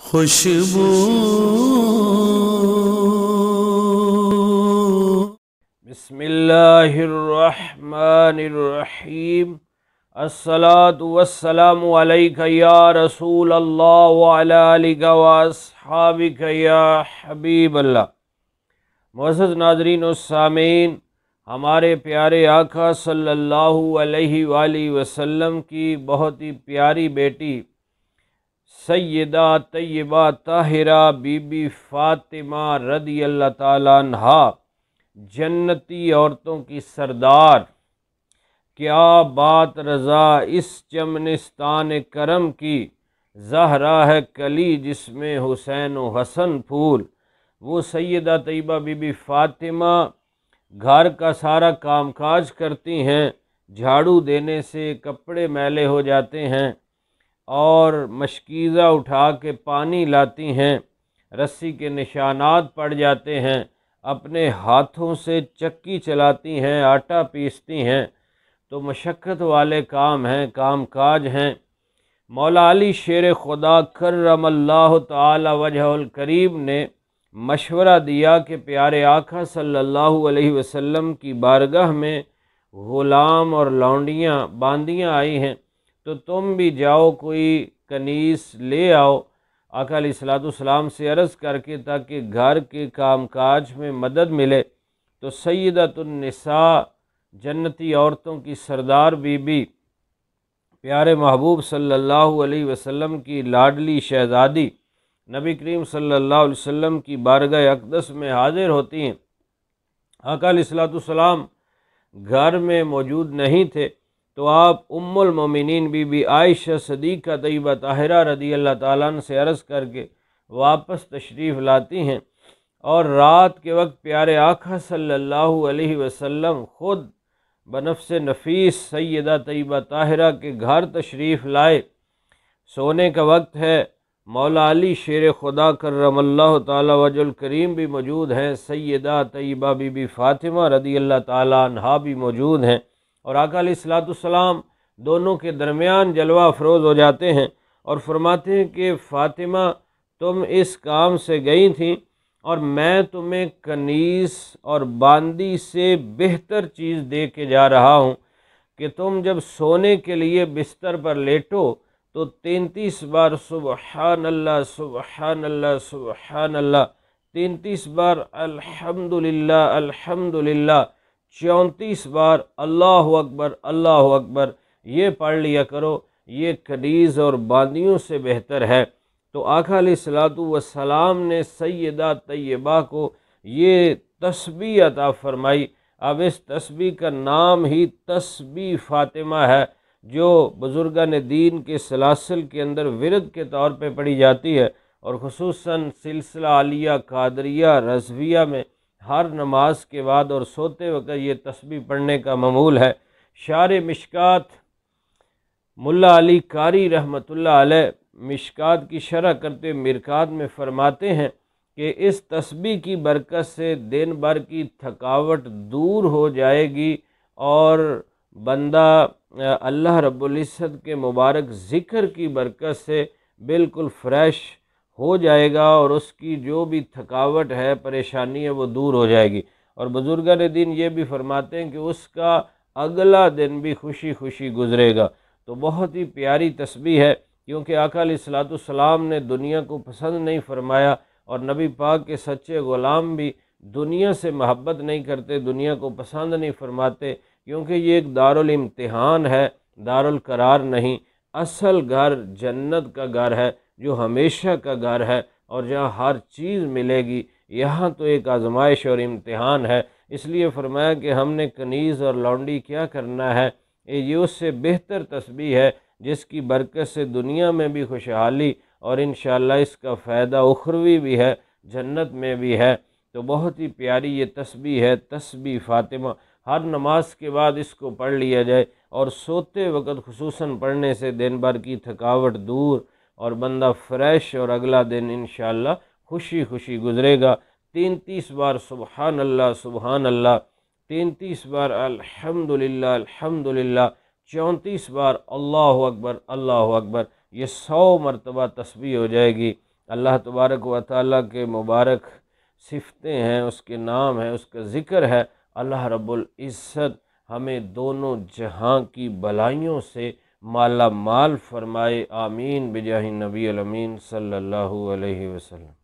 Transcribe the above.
خوشبو بسم اللہ الرحمن الرحیم الصلاۃ والسلام علیک یا رسول اللہ وعلی آلک واصحابک یا حبیب اللہ۔ معزز ناظرین و سامعین، ہمارے پیارے آقا صلی اللہ علیہ وآلہ وسلم کی بہت ہی پیاری بیٹی سیدہ طیبہ طاہرہ بی بی فاطمہ رضی اللہ تعالیٰ عنہا، جنتی عورتوں کی سردار، کیا بات رضا اس چمنستان کرم کی، زہرا ہے کلی جس میں حسین و حسن پھول۔ وہ سیدہ طیبہ بی بی فاطمہ گھر کا سارا کام کاج کرتی ہیں، جھاڑو دینے سے کپڑے میلے ہو جاتے ہیں اور مشکیزہ اٹھا کے پانی لاتی ہیں، رسی کے نشانات پڑ جاتے ہیں، اپنے ہاتھوں سے چکی چلاتی ہیں، آٹا پیستی ہیں، تو مشقت والے کام ہیں، کام کاج ہیں۔ مولا علی شیر خدا کرم اللہ تعالی وجہ الکریم نے مشورہ دیا کہ پیارے آقا صلی اللہ علیہ وسلم کی بارگاہ میں غلام اور لونڈیاں باندیاں آئی ہیں، تو تم بھی جاؤ کوئی کنیز لے آؤ آقا علیہ السلام سے عرض کر کے، تاکہ گھر کے کام کاج میں مدد ملے۔ تو سیدۃ النساء، جنتی عورتوں کی سردار بی بی، پیارے محبوب صلی اللہ علیہ وسلم کی لاڈلی شہزادی، نبی کریم صلی اللہ علیہ وسلم کی بارگاہ اقدس میں حاضر ہوتی ہیں۔ آقا علیہ السلام گھر میں موجود نہیں تھے، تو آپ ام المومنین بی بی عائشہ صدیقہ طیبہ طاہرہ رضی اللہ تعالیٰ عنہ سے عرض کر کے واپس تشریف لاتی ہیں، اور رات کے وقت پیارے آقا صلی اللہ علیہ وسلم خود بنفس نفیس سیدہ طیبہ طاہرہ کے گھر تشریف لائے۔ سونے کا وقت ہے، مولا علی شیر خدا کرم اللہ تعالی وجہ الکریم بھی موجود ہیں، سیدہ طیبہ بی بی فاطمہ رضی اللہ تعالیٰ عنہا بھی موجود ہیں، اور آقا علیہ السلام دونوں کے درمیان جلوہ افروز ہو جاتے ہیں اور فرماتے ہیں کہ فاطمہ، تم اس کام سے گئی تھیں اور میں تمہیں کنیز اور باندی سے بہتر چیز دے کے جا رہا ہوں کہ تم جب سونے کے لیے بستر پر لیٹو تو 33 بار سبحان اللہ سبحان اللہ سبحان اللہ، 33 بار الحمدللہ الحمدللہ، 34 بار اللہ اکبر اللہ اکبر یہ پڑھ لیا کرو، یہ کنیز اور باندیوں سے بہتر ہے۔ تو آقا علیہ السلام نے سیدہ طیبہ کو یہ تسبیح عطا فرمائی۔ اب اس تسبیح کا نام ہی تسبیح فاطمہ ہے، جو بزرگان دین کے سلاسل کے اندر ورد کے طور پہ پڑھی جاتی ہے، اور خصوصاً سلسلہ عالیہ قادریہ رضویہ میں ہر نماز کے بعد اور سوتے وقت یہ تسبیح پڑھنے کا معمول ہے۔ شارح مشکات ملا علی قاری رحمۃ اللہ علیہ مشکات کی شرح کرتے مرکات میں فرماتے ہیں کہ اس تسبیح کی برکت سے دن بھر کی تھکاوٹ دور ہو جائے گی، اور بندہ اللہ رب العزت کے مبارک ذکر کی برکت سے بالکل فریش ہو جائے گا، اور اس کی جو بھی تھکاوٹ ہے، پریشانی ہے، وہ دور ہو جائے گی۔ اور بزرگان دین یہ بھی فرماتے ہیں کہ اس کا اگلا دن بھی خوشی خوشی گزرے گا۔ تو بہت ہی پیاری تسبیح ہے، کیونکہ آقا علیہ السلام نے دنیا کو پسند نہیں فرمایا، اور نبی پاک کے سچے غلام بھی دنیا سے محبت نہیں کرتے، دنیا کو پسند نہیں فرماتے، کیونکہ یہ ایک دارالامتحان ہے، دارالقرار نہیں۔ اصل گھر جنت کا گھر ہے، جو ہمیشہ کا گھر ہے، اور جہاں ہر چیز ملے گی۔ یہاں تو ایک آزمائش اور امتحان ہے، اس لیے فرمایا کہ ہم نے کنیز اور لونڈی کیا کرنا ہے، یہ اس سے بہتر تسبیح ہے جس کی برکت سے دنیا میں بھی خوشحالی، اور انشاءاللہ اس کا فائدہ اخروی بھی ہے، جنت میں بھی ہے۔ تو بہت ہی پیاری یہ تسبیح ہے، تسبیح فاطمہ۔ ہر نماز کے بعد اس کو پڑھ لیا جائے، اور سوتے وقت خصوصاً پڑھنے سے دن بھر کی تھکاوٹ دور، اور بندہ فریش، اور اگلا دن انشاءاللہ خوشی خوشی گزرے گا۔ 33 بار سبحان اللہ سبحان اللہ، 33 بار الحمدللہ الحمدللہ، 34 بار اللہ اکبر اللہ اکبر، یہ 100 مرتبہ تسبیح ہو جائے گی۔ اللہ تبارک و تعالیٰ کے مبارک صفتیں ہیں، اس کے نام ہیں، اس کا ذکر ہے۔ اللہ رب العزت ہمیں دونوں جہاں کی بلائیوں سے مالا مال فرمائے، آمین بجاہ نبی الامین صلی اللہ علیہ وسلم۔